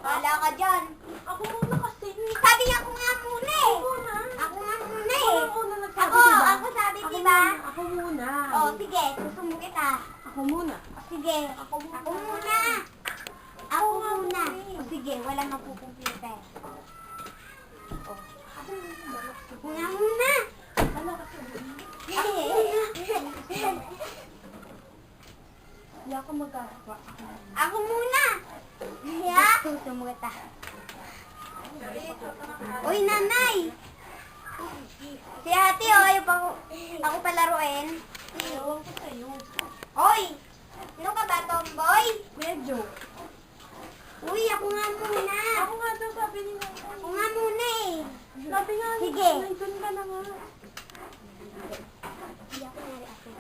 Wala ka dyan. Ako muna kasi. Sabi niya ako nga muna eh. Ako muna. Ako nga muna eh. Ako muna nagsabi, Ako, diba? ako sabi, Ako diba? muna. Ako muna. Oh, sige, susumbong kita. Ako muna. Sige, ako muna. Ako muna. Ako muna. O sige, walang mapupumpita. Oh. Ako nga muna. Ano kasi? Ako muna. Hindi ako magkakawa. Ako muna. Yeah. Susumbong kita. Uy, nanay. Si ate, oh, ayaw pa ako palaruin. Ewan ko sa'yo. Oy! Sino ka ba, tomboy? Medyo. Uy, ako nga muna. Ako nga daw sabi ni Nanay. Ako nga muna eh. Sabi nga ni Sige. Nanay, doon ka na nga. Hindi ako nari ate.